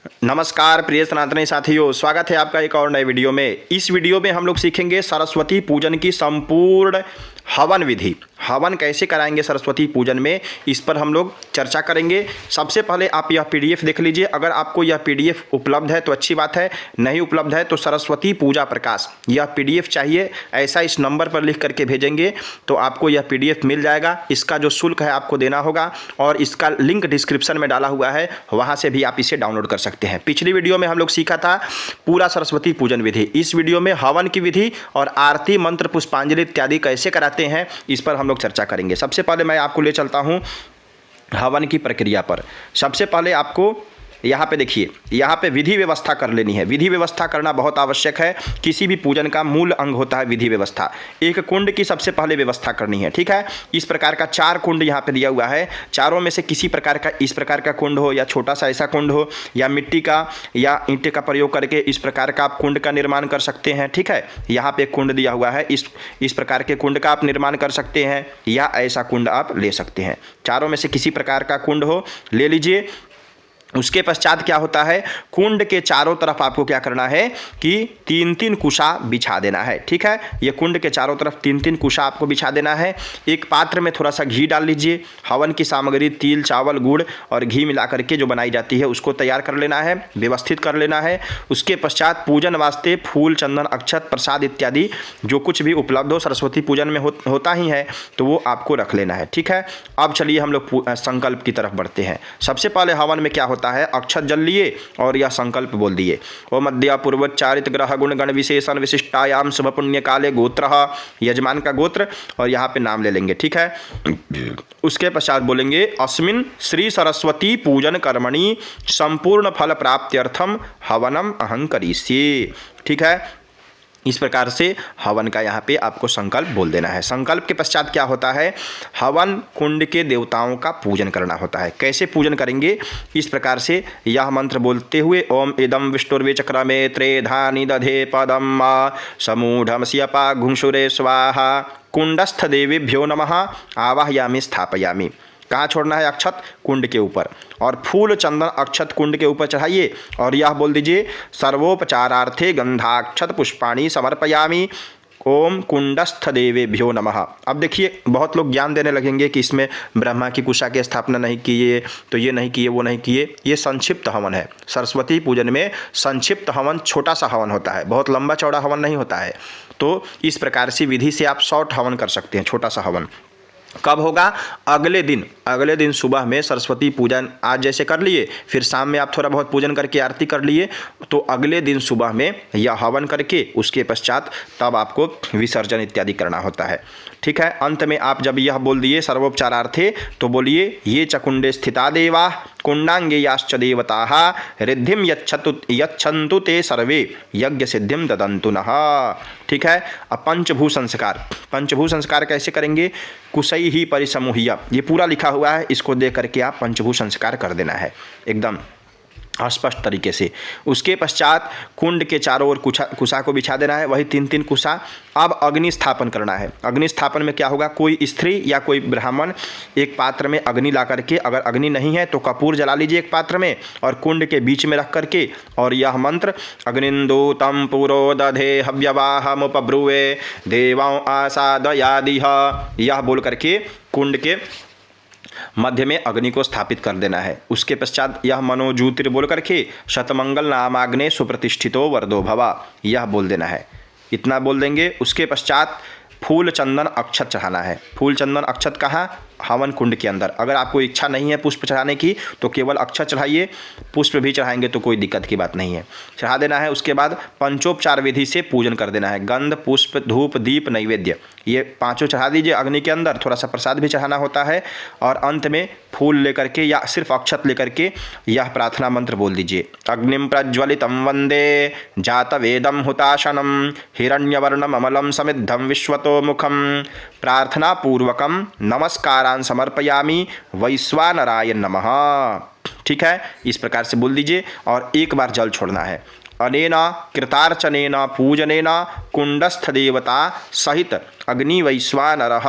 नमस्कार प्रिय सनातनी साथियों, स्वागत है आपका एक और नए वीडियो में। इस वीडियो में हम लोग सीखेंगे सरस्वती पूजन की संपूर्ण हवन विधि। हवन कैसे कराएंगे सरस्वती पूजन में, इस पर हम लोग चर्चा करेंगे। सबसे पहले आप यह पीडीएफ देख लीजिए। अगर आपको यह पीडीएफ उपलब्ध है तो अच्छी बात है, नहीं उपलब्ध है तो सरस्वती पूजा प्रकाश यह पीडीएफ चाहिए, ऐसा इस नंबर पर लिख करके भेजेंगे तो आपको यह पीडीएफ मिल जाएगा। इसका जो शुल्क है आपको देना होगा और इसका लिंक डिस्क्रिप्शन में डाला हुआ है, वहाँ से भी आप इसे डाउनलोड कर सकते हैं। पिछली वीडियो में हम लोग सीखा था पूरा सरस्वती पूजन विधि। इस वीडियो में हवन की विधि और आरती, मंत्र, पुष्पांजलि इत्यादि कैसे कराते हैं इस पर हम लोग चर्चा करेंगे। सबसे पहले मैं आपको ले चलता हूं हवन की प्रक्रिया पर। सबसे पहले आपको यहाँ पे देखिए, यहाँ पे विधि व्यवस्था कर लेनी है। विधि व्यवस्था करना बहुत आवश्यक है। किसी भी पूजन का मूल अंग होता है विधि व्यवस्था। एक कुंड की सबसे पहले व्यवस्था करनी है, ठीक है। इस प्रकार का 4 कुंड यहाँ पे दिया हुआ है। चारों में से किसी प्रकार का, इस प्रकार का कुंड हो या छोटा सा ऐसा कुंड हो या मिट्टी का या ईंटे का प्रयोग करके इस प्रकार का आप कुंड का निर्माण कर सकते हैं, ठीक है। यहाँ पे कुंड दिया हुआ है, इस प्रकार के कुंड का आप निर्माण कर सकते हैं या ऐसा कुंड आप ले सकते हैं। चारों में से किसी प्रकार का कुंड हो, ले लीजिए। उसके पश्चात क्या होता है, कुंड के चारों तरफ आपको क्या करना है कि 3-3 कुशा बिछा देना है, ठीक है। ये कुंड के चारों तरफ 3-3 कुशा आपको बिछा देना है। एक पात्र में थोड़ा सा घी डाल लीजिए। हवन की सामग्री तिल, चावल, गुड़ और घी मिला करके जो बनाई जाती है उसको तैयार कर लेना है, व्यवस्थित कर लेना है। उसके पश्चात पूजन वास्ते फूल, चंदन, अक्षत, प्रसाद इत्यादि जो कुछ भी उपलब्ध हो, सरस्वती पूजन में होता ही है, तो वो आपको रख लेना है, ठीक है। अब चलिए हम लोग संकल्प की तरफ बढ़ते हैं। सबसे पहले हवन में क्या होता है, अक्षत जल लिए और यह संकल्प बोल दिए, ओम अद्य पूर्वोच्चारित ग्रह गुण गण विशेषण विशिष्टायाम शुभ पुण्य काले गोत्र, यजमान का गोत्र और यहाँ पे नाम ले लेंगे, ठीक है। उसके पश्चात बोलेंगे अस्मिन श्री सरस्वती पूजन कर्मणि संपूर्ण फल प्राप्त्यर्थम हवनम अहं करिष्ये, ठीक है। इस प्रकार से हवन का यहाँ पे आपको संकल्प बोल देना है। संकल्प के पश्चात क्या होता है, हवन कुंड के देवताओं का पूजन करना होता है। कैसे पूजन करेंगे, इस प्रकार से यह मंत्र बोलते हुए, ओम इदम विष्णुर्वे चक्रमे त्रेधानि दधे पदम समूढ़मस्यपा घुंसुरे स्वाहा कुंडस्थ देवेभ्यो नमः आवाहयामि स्थापयामि। कहाँ छोड़ना है, अक्षत कुंड के ऊपर, और फूल, चंदन, अक्षत कुंड के ऊपर चढ़ाइए और यह बोल दीजिए सर्वोपचारार्थे गंधाक्षत पुष्पाणि समर्पयामि ओम कुंडस्थ देवेभ्यो नमः। अब देखिए बहुत लोग ज्ञान देने लगेंगे कि इसमें ब्रह्मा की कुशा की स्थापना नहीं किए, तो ये नहीं किए, वो नहीं किए। ये संक्षिप्त हवन है। सरस्वती पूजन में संक्षिप्त हवन, छोटा सा हवन होता है, बहुत लंबा चौड़ा हवन नहीं होता है। तो इस प्रकार से विधि से आप शॉर्ट हवन कर सकते हैं, छोटा सा हवन। कब होगा, अगले दिन सुबह में सरस्वती पूजन आज जैसे कर लिए, फिर शाम में आप थोड़ा बहुत पूजन करके आरती कर लिए, तो अगले दिन सुबह में यह हवन करके उसके पश्चात तब आपको विसर्जन इत्यादि करना होता है, ठीक है। अंत में आप जब यह बोल दिए सर्वोपचारार्थे, तो बोलिए ये चकुंडे स्थिता देवा कुंडांगेयाश्च देवताः रिद्धिम यच्छन्तु ते सर्वे यज्ञ सिद्धिम ददन्तु नः, ठीक है। अब पंचभू संस्कार कैसे करेंगे, कुशई ही परिसमूह्य, ये पूरा लिखा हुआ है, इसको देख करके आप पंचभू संस्कार कर देना है एकदम स्पष्ट तरीके से। उसके पश्चात कुंड के चारों ओर कुशा को बिछा देना है, वही 3-3 कुशा। अब अग्नि स्थापन करना है। अग्नि स्थापन में क्या होगा, कोई स्त्री या कोई ब्राह्मण एक पात्र में अग्नि ला करके, अगर अग्नि नहीं है तो कपूर जला लीजिए एक पात्र में और कुंड के बीच में रख करके, और यह मंत्र अग्निन्दूतं पुरो दधे हव्यवाहमुपब्रुवे देवं आसादयादिह, यह बोल करके कुंड के मध्य में अग्नि को स्थापित कर देना है। उसके पश्चात यह मनोज्योतिर बोल करके शतमंगल नामाग्ने सुप्रतिष्ठितो वरदो भवा, यह बोल देना है। इतना बोल देंगे। उसके पश्चात फूल, चंदन, अक्षत चढ़ाना है। फूल, चंदन, अक्षत कहाँ, हवन कुंड के अंदर। अगर आपको इच्छा नहीं है पुष्प चढ़ाने की तो केवल अक्षत चढ़ाइए, पुष्प भी चढ़ाएंगे तो कोई दिक्कत की बात नहीं है, चढ़ा देना है। उसके बाद पंचोपचार विधि से पूजन कर देना है। गंध, पुष्प, धूप, दीप, नैवेद्य, ये पांचों चढ़ा दीजिए अग्नि के अंदर। थोड़ा सा प्रसाद भी चढ़ाना होता है और अंत में फूल लेकर के या सिर्फ अक्षत लेकर के यह प्रार्थना मंत्र बोल दीजिए, अग्निम प्रज्वलितं वंदे जातवेदं हुताशनम हिरण्यवर्णम अमलम समिद्धम विश्वतो मुखम प्रार्थना पूर्वकम नमस्कारान् समर्पयामि वैश्वानराय नमः, ठीक है। इस प्रकार से बोल दीजिए और एक बार जल छोड़ना है। अनेना कृतार्चनेन पूजनेन कुंडस्थ देवता सहित अग्नि वैश्वानरः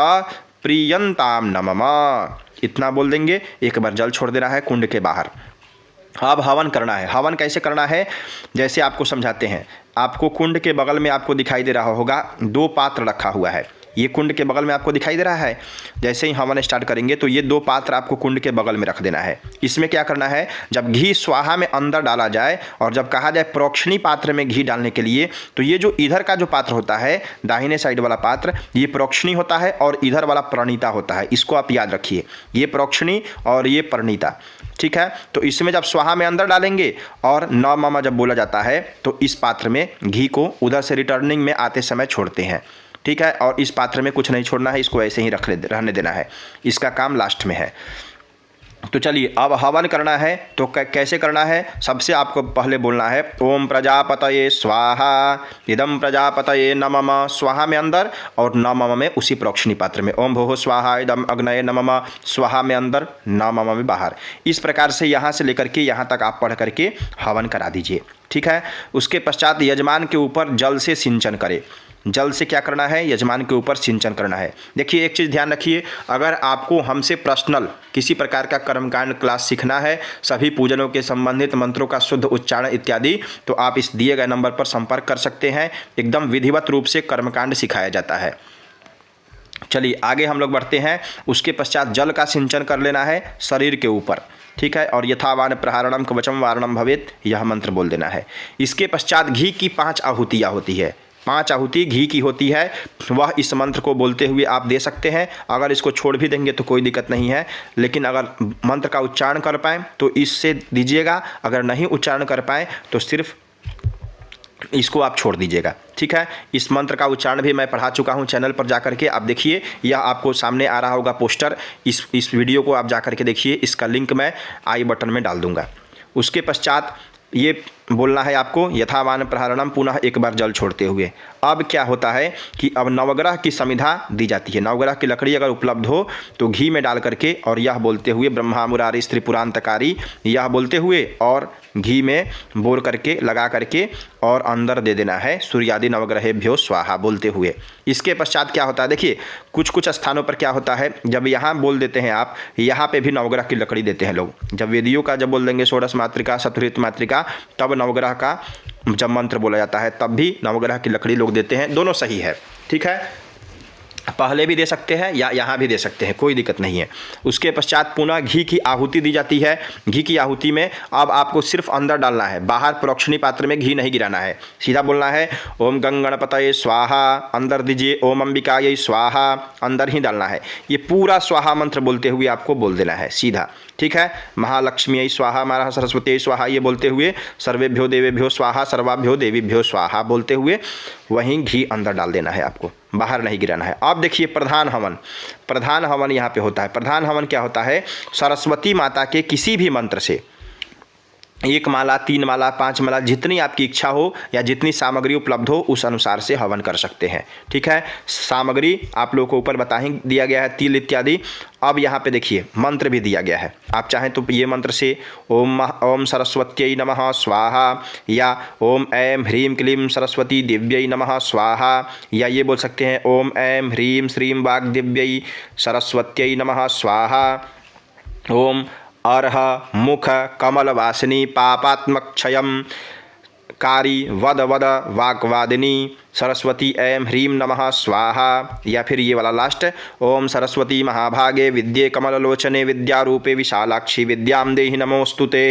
प्रियंताम नमः, इतना बोल देंगे। एक बार जल छोड़ देना है कुंड के बाहर। अब हवन करना है। हवन कैसे करना है, जैसे आपको समझाते हैं। आपको कुंड के बगल में आपको दिखाई दे रहा होगा 2 पात्र रखा हुआ है। ये कुंड के बगल में आपको दिखाई दे रहा है। जैसे ही हवन स्टार्ट करेंगे तो ये 2 पात्र आपको कुंड के बगल में रख देना है। इसमें क्या करना है, जब घी स्वाहा में अंदर डाला जाए और जब कहा जाए प्रोक्षणी पात्र में घी डालने के लिए, तो ये जो इधर का जो पात्र होता है, दाहिने साइड वाला पात्र, ये प्रोक्षणी होता है और इधर वाला प्रणीता होता है। इसको आप याद रखिए, ये प्रोक्षणी और ये प्रणीता, ठीक है। तो इसमें जब स्वाहा में अंदर डालेंगे और न मम जब बोला जाता है तो इस पात्र में घी को उधर से रिटर्निंग में आते समय छोड़ते हैं, ठीक है। और इस पात्र में कुछ नहीं छोड़ना है, इसको ऐसे ही रहने देना है। इसका काम लास्ट में है। तो चलिए अब हवन करना है तो कैसे करना है, सबसे आपको पहले बोलना है ओम प्रजापतये स्वाहा इदम प्रजापतये नमः। स्वाहा में अंदर और नमः में उसी प्रोक्षणी पात्र में। ओम भोः स्वाहा इदम अग्नये नमः, स्वाहा में अंदर नमः में बाहर। इस प्रकार से यहाँ से लेकर के यहाँ तक आप पढ़ करके हवन करा दीजिए, ठीक है। उसके पश्चात यजमान के ऊपर जल से सिंचन करें। जल से क्या करना है, यजमान के ऊपर सिंचन करना है। देखिए एक चीज़ ध्यान रखिए, अगर आपको हमसे पर्सनल किसी प्रकार का कर्मकांड क्लास सीखना है, सभी पूजनों के संबंधित मंत्रों का शुद्ध उच्चारण इत्यादि, तो आप इस दिए गए नंबर पर संपर्क कर सकते हैं। एकदम विधिवत रूप से कर्मकांड सिखाया जाता है। चलिए आगे हम लोग बढ़ते हैं। उसके पश्चात जल का सिंचन कर लेना है शरीर के ऊपर, ठीक है। और यथावान प्रहारणम कवचम वारणम भवेत, यह मंत्र बोल देना है। इसके पश्चात घी की 5 आहुतियाँ होती है। 5 आहुति घी की होती है, वह इस मंत्र को बोलते हुए आप दे सकते हैं। अगर इसको छोड़ भी देंगे तो कोई दिक्कत नहीं है, लेकिन अगर मंत्र का उच्चारण कर पाएँ तो इससे दीजिएगा। अगर नहीं उच्चारण कर पाएँ तो सिर्फ इसको आप छोड़ दीजिएगा, ठीक है। इस मंत्र का उच्चारण भी मैं पढ़ा चुका हूं चैनल पर जाकर के, आप देखिए। यह आपको सामने आ रहा होगा पोस्टर, इस वीडियो को आप जाकर के देखिए। इसका लिंक मैं आई बटन में डाल दूंगा। उसके पश्चात ये बोलना है आपको यथावान प्रहारणम, पुनः एक बार जल छोड़ते हुए। अब क्या होता है कि अब नवग्रह की समिधा दी जाती है। नवग्रह की लकड़ी अगर उपलब्ध हो तो घी में डाल करके और यह बोलते हुए ब्रह्मा मुरारी त्रिपुरांतकारी, यह बोलते हुए और घी में बोर करके लगा करके और अंदर दे देना है सूर्यादि नवग्रहेभ्यो स्वाहा बोलते हुए। इसके पश्चात क्या होता है, देखिए कुछ कुछ स्थानों पर क्या होता है, जब यहाँ बोल देते हैं आप, यहाँ पे भी नवग्रह की लकड़ी देते हैं लोग। जब वेदियों का जब बोल देंगे षोडश मातृका चतुर्थ मातृका, तब नवग्रह का जब मंत्र बोला जाता है तब भी नवग्रह की लकड़ी लोग देते हैं। दोनों सही है, ठीक है। पहले भी दे सकते हैं या यहाँ भी दे सकते हैं, कोई दिक्कत नहीं है। उसके पश्चात पुनः घी की आहुति दी जाती है। घी की आहुति में अब आपको सिर्फ अंदर डालना है, बाहर प्रोक्षणी पात्र में घी नहीं गिराना है। सीधा बोलना है ओम गंगणपतये स्वाहा, अंदर दीजिए। ओम अंबिकायै स्वाहा, अंदर ही डालना है। ये पूरा स्वाहा मंत्र बोलते हुए आपको बोल देना है सीधा, ठीक है। महालक्ष्मी स्वाहा, मारा सरस्वती स्वाहा, ये बोलते हुए सर्वेभ्यो देवेभ्यो स्वाहा, सर्वाभ्यो देवीभ्यो स्वाहा बोलते हुए वहीं घी अंदर डाल देना है आपको, बाहर नहीं गिराना है। अब देखिए प्रधान हवन। प्रधान हवन यहाँ पे होता है। प्रधान हवन क्या होता है, सरस्वती माता के किसी भी मंत्र से 1 माला 3 माला 5 माला जितनी आपकी इच्छा हो या जितनी सामग्री उपलब्ध हो उस अनुसार से हवन कर सकते हैं, ठीक है। सामग्री आप लोगों को ऊपर बता ही दिया गया है, तिल इत्यादि। अब यहाँ पे देखिए मंत्र भी दिया गया है। आप चाहें तो ये मंत्र से ओम सरस्वत्यै नमः स्वाहा, या ओम ऐं ह्रीं क्लीं सरस्वती दिव्यै नमः स्वाहा, या ये बोल सकते हैं ओम ऐं ह्रीं श्रीं वाग्दिव्यै सरस्वत्यै नमः स्वाहा। ओम अर्ह मुख कमलवासिनी पापात्मक्षयं कारी वद वद वाक्वादिनी सरस्वती ऐं ह्रीं नमः स्वाहा, या फिर ये वाला लास्ट ओम सरस्वती महाभागे विद्ये कमललोचने विद्यारूपे विशालाक्षी विद्यां देहि नमोस्तुते,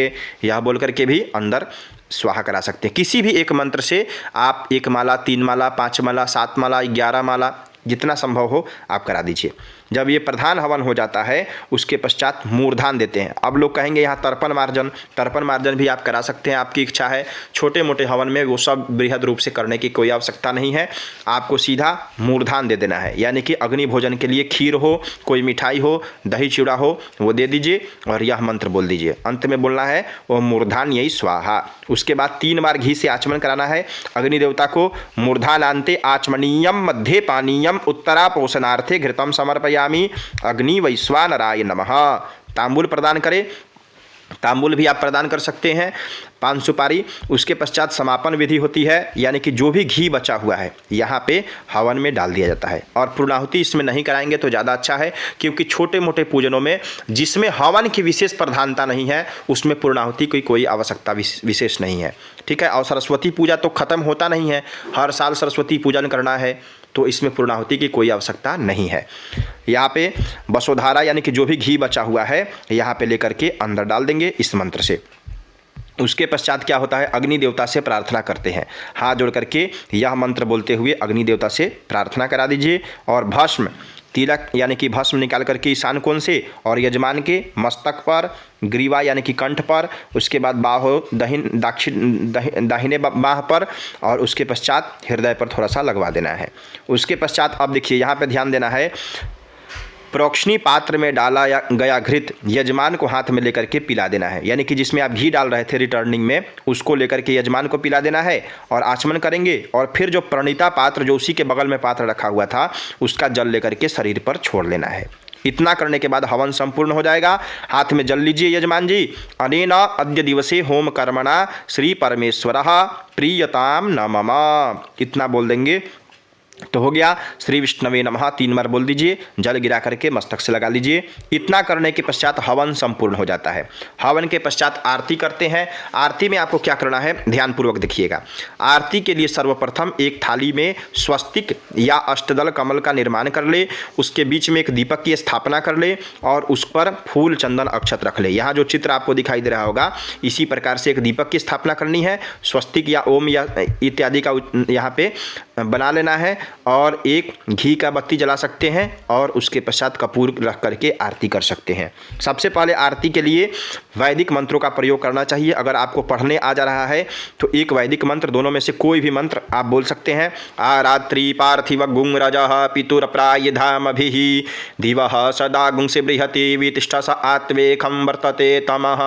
यह बोल करके भी अंदर स्वाहा करा सकते हैं। किसी भी एक मंत्र से आप 1 माला 3 माला 5 माला 7 माला 11 माला जितना संभव हो आप करा दीजिए। जब ये प्रधान हवन हो जाता है उसके पश्चात मूर्धान देते हैं। अब लोग कहेंगे यहाँ तर्पण मार्जन भी आप करा सकते हैं, आपकी इच्छा है। छोटे मोटे हवन में वो सब बृहद रूप से करने की कोई आवश्यकता नहीं है। आपको सीधा मूर्धान दे देना है, यानी कि अग्नि भोजन के लिए खीर हो, कोई मिठाई हो, दही चिड़ा हो, वो दे दीजिए और यह मंत्र बोल दीजिए। अंत में बोलना है ओम मूर्धान्यै स्वाहा। उसके बाद 3 बार घी से आचमन कराना है अग्नि देवता को। मूर्धानान्ते आचमनीयम मध्ये पानीयम उत्तरा पोषणार्थे घृतम समर्पयामि अग्नि वैश्वानराय नमः। तांबूल प्रदान करें तांबूल भी आप प्रदान कर सकते हैं, पान सुपारी। उसके पश्चात समापन विधि होती है, यानी कि जो भी घी बचा हुआ है यहाँ पे हवन में डाल दिया जाता है। और पूर्णाहुति इसमें नहीं कराएंगे तो ज़्यादा अच्छा है, क्योंकि छोटे मोटे पूजनों में जिसमें हवन की विशेष प्रधानता नहीं है उसमें पूर्णाहुति की कोई आवश्यकता विशेष नहीं है। ठीक है। और सरस्वती पूजा तो ख़त्म होता नहीं है, हर साल सरस्वती पूजन करना है, तो इसमें पूर्णाहुति की कोई आवश्यकता नहीं है। यहाँ पे वसुधारा यानी कि जो भी घी बचा हुआ है यहाँ पे लेकर के अंदर डाल देंगे इस मंत्र से। उसके पश्चात क्या होता है, अग्नि देवता से प्रार्थना करते हैं। हाथ जोड़ करके यह मंत्र बोलते हुए अग्नि देवता से प्रार्थना करा दीजिए। और भस्म तिलक यानी कि भस्म निकाल करके ईशान कोण से और यजमान के मस्तक पर, ग्रीवा यानी कि कंठ पर, उसके बाद बाहों दाहिने बाह पर, और उसके पश्चात हृदय पर थोड़ा सा लगवा देना है। उसके पश्चात अब देखिए यहाँ पे ध्यान देना है, प्रोक्षणी पात्र में डाला गया घृत यजमान को हाथ में लेकर के पिला देना है। यानी कि जिसमें आप घी डाल रहे थे रिटर्निंग में, उसको लेकर के यजमान को पिला देना है और आचमन करेंगे। और फिर जो प्रणीता पात्र जो उसी के बगल में पात्र रखा हुआ था उसका जल लेकर के शरीर पर छोड़ लेना है। इतना करने के बाद हवन संपूर्ण हो जाएगा। हाथ में जल लीजिए यजमान जी। अनेना अद्य दिवसे होम कर्मणा श्री परमेश्वरः प्रीयताम न मम, इतना बोल देंगे तो हो गया। श्री विष्णवे नमः 3 बार बोल दीजिए, जल गिरा करके मस्तक से लगा लीजिए। इतना करने के पश्चात हवन संपूर्ण हो जाता है। हवन के पश्चात आरती करते हैं। आरती में आपको क्या करना है, ध्यानपूर्वक देखिएगा। आरती के लिए सर्वप्रथम एक थाली में स्वस्तिक या अष्टदल कमल का निर्माण कर ले, उसके बीच में एक दीपक की स्थापना कर ले और उस पर फूल चंदन अक्षत रख ले। यहाँ जो चित्र आपको दिखाई दे रहा होगा इसी प्रकार से एक दीपक की स्थापना करनी है, स्वस्तिक या ओम या इत्यादि का यहाँ पे बना लेना है और एक घी का बत्ती जला सकते हैं और उसके पश्चात कपूर रख करके आरती कर सकते हैं। सबसे पहले आरती के लिए वैदिक मंत्रों का प्रयोग करना चाहिए। अगर आपको पढ़ने आ जा रहा है तो एक वैदिक मंत्र, दोनों में से कोई भी मंत्र आप बोल सकते हैं। आरात्रि पार्थिव गुंग रजः पितुर प्रायधामभिः दिवः सदा गुंग से बृहति वितिष्ठा स आत्वेकं वर्तते तमः।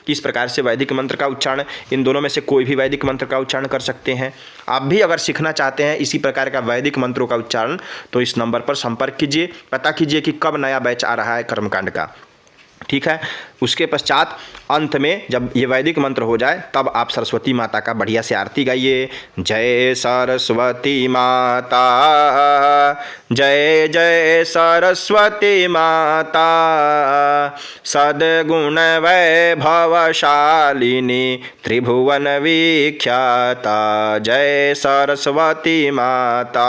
इस प्रकार से वैदिक मंत्र का उच्चारण, इन दोनों में से कोई भी वैदिक मंत्र का उच्चारण कर सकते हैं। आप भी अगर सीखना चाहते हैं इसी प्रकार का वैदिक मंत्रों का उच्चारण तो इस नंबर पर संपर्क कीजिए, पता कीजिए कि कब नया बैच आ रहा है कर्मकांड का। ठीक है। उसके पश्चात अंत में जब ये वैदिक मंत्र हो जाए तब आप सरस्वती माता का बढ़िया से आरती गाइए। जय सरस्वती माता, जय जय सरस्वती माता, सद्गुण वैभवशालिनी त्रिभुवन विख्याता, जय सरस्वती माता।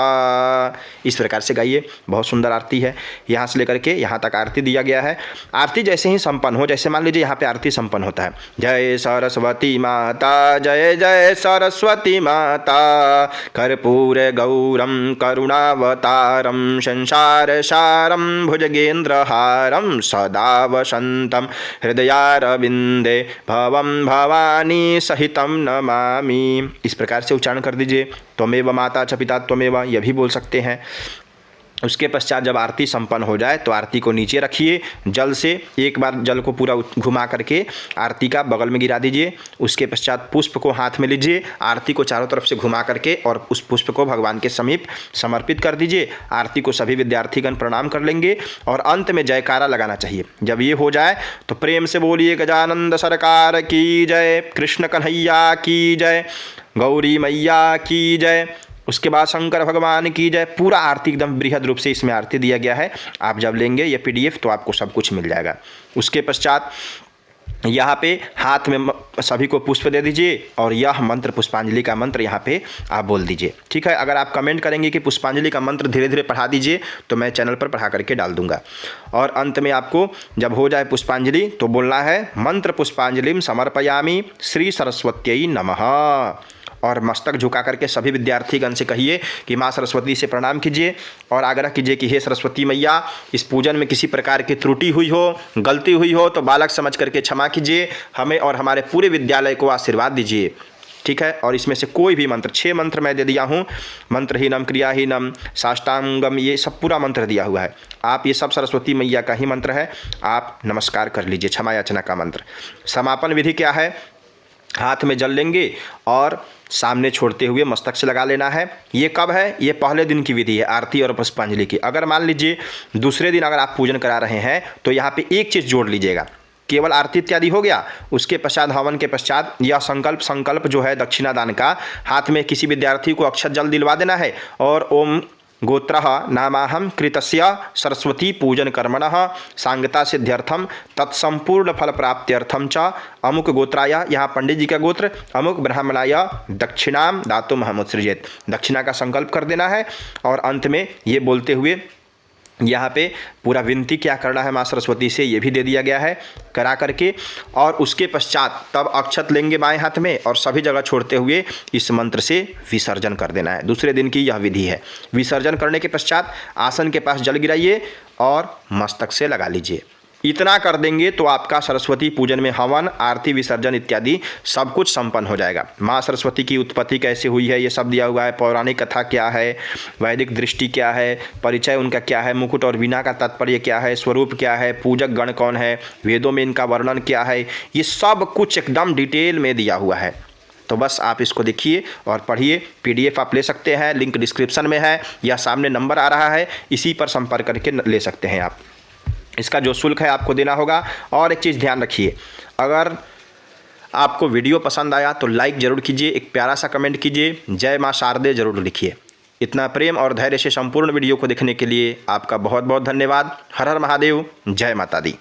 इस प्रकार से गाइए, बहुत सुंदर आरती है। यहाँ से लेकर के यहाँ तक आरती दिया गया है। आरती जैसे ही संपन्न हो, जैसे मान लीजिए यहाँ पे आरती संपन्न होता है, जय सरस्वती माता, जय जय सरस्वती माता, कर्पूर गौरम करुणावतारम संसार सारम भुजगेंद्रहारम सदा वसंतम हृदयारविंदे भवम भवानी सहितम नमामि। इस प्रकार से उच्चारण कर दीजिए। त्वमेव माता च पिता त्वमेव, यह भी बोल सकते हैं। उसके पश्चात जब आरती संपन्न हो जाए तो आरती को नीचे रखिए, जल से एक बार जल को पूरा घुमा करके आरती का बगल में गिरा दीजिए। उसके पश्चात पुष्प को हाथ में लीजिए, आरती को चारों तरफ से घुमा करके और उस पुष्प को भगवान के समीप समर्पित कर दीजिए। आरती को सभी विद्यार्थीगण प्रणाम कर लेंगे और अंत में जयकारा लगाना चाहिए। जब ये हो जाए तो प्रेम से बोलिए गजानंद सरकार की जय, कृष्ण कन्हैया की जय, गौरी मैया की जय, उसके बाद शंकर भगवान की जय। पूरा आरती एकदम बृहद रूप से इसमें आरती दिया गया है। आप जब लेंगे ये PDF तो आपको सब कुछ मिल जाएगा। उसके पश्चात यहाँ पे हाथ में सभी को पुष्प दे दीजिए और यह मंत्र पुष्पांजलि का मंत्र यहाँ पे आप बोल दीजिए। ठीक है। अगर आप कमेंट करेंगे कि पुष्पांजलि का मंत्र धीरे धीरे पढ़ा दीजिए तो मैं चैनल पर पढ़ा करके डाल दूंगा। और अंत में आपको जब हो जाए पुष्पांजलि तो बोलना है मंत्र पुष्पांजलिम समर्पयामि श्री सरस्वत्यै नमः। और मस्तक झुका करके सभी विद्यार्थीगण से कहिए कि माँ सरस्वती से प्रणाम कीजिए और आग्रह कीजिए कि हे सरस्वती मैया, इस पूजन में किसी प्रकार की त्रुटि हुई हो, गलती हुई हो तो बालक समझ करके क्षमा कीजिए, हमें और हमारे पूरे विद्यालय को आशीर्वाद दीजिए। ठीक है। और इसमें से कोई भी मंत्र, 6 मंत्र मैं दे दिया हूँ, मंत्रहीनम क्रियाहीनम साष्टांगम, ये सब पूरा मंत्र दिया हुआ है। आप ये सब सरस्वती मैया का ही मंत्र है, आप नमस्कार कर लीजिए, क्षमा याचना का मंत्र। समापन विधि क्या है, हाथ में जल लेंगे और सामने छोड़ते हुए मस्तक से लगा लेना है। ये कब है, ये पहले दिन की विधि है आरती और पुष्पांजलि की। अगर मान लीजिए दूसरे दिन अगर आप पूजन करा रहे हैं तो यहाँ पे एक चीज़ जोड़ लीजिएगा केवल आरती इत्यादि हो गया। उसके पश्चात हवन के पश्चात यह संकल्प जो है दक्षिणादान का, हाथ में किसी विद्यार्थी को अक्षत जल दिलवा देना है और ओम गोत्रः नामाहम कृतस्य सरस्वती पूजन कर्मणः सांगता सिद्ध्यर्थम तत्संपूर्ण फल प्राप्त्यर्थम च अमुक गोत्राय, यहाँ पंडित जी का गोत्र, अमुक ब्राह्मणाय दक्षिणाम दातुम अहमुत्सृजेत, दक्षिणा का संकल्प कर देना है। और अंत में ये बोलते हुए यहाँ पे पूरा विनती क्या करना है माँ सरस्वती से ये भी दे दिया गया है करा करके। और उसके पश्चात तब अक्षत लेंगे बाएं हाथ में और सभी जगह छोड़ते हुए इस मंत्र से विसर्जन कर देना है। दूसरे दिन की यह विधि है। विसर्जन करने के पश्चात आसन के पास जल गिराइए और मस्तक से लगा लीजिए। इतना कर देंगे तो आपका सरस्वती पूजन में हवन, आरती, विसर्जन इत्यादि सब कुछ संपन्न हो जाएगा। माँ सरस्वती की उत्पत्ति कैसे हुई है ये सब दिया हुआ है, पौराणिक कथा क्या है, वैदिक दृष्टि क्या है, परिचय उनका क्या है, मुकुट और वीणा का तात्पर्य क्या है, स्वरूप क्या है, पूजक गण कौन है, वेदों में इनका वर्णन क्या है, ये सब कुछ एकदम डिटेल में दिया हुआ है। तो बस आप इसको देखिए और पढ़िए। PDF आप ले सकते हैं, लिंक डिस्क्रिप्शन में है या सामने नंबर आ रहा है, इसी पर संपर्क करके ले सकते हैं आप। इसका जो शुल्क है आपको देना होगा। और एक चीज़ ध्यान रखिए, अगर आपको वीडियो पसंद आया तो लाइक ज़रूर कीजिए, एक प्यारा सा कमेंट कीजिए, जय माँ शारदे ज़रूर लिखिए। इतना प्रेम और धैर्य से संपूर्ण वीडियो को देखने के लिए आपका बहुत बहुत धन्यवाद। हर हर महादेव, जय माता दी।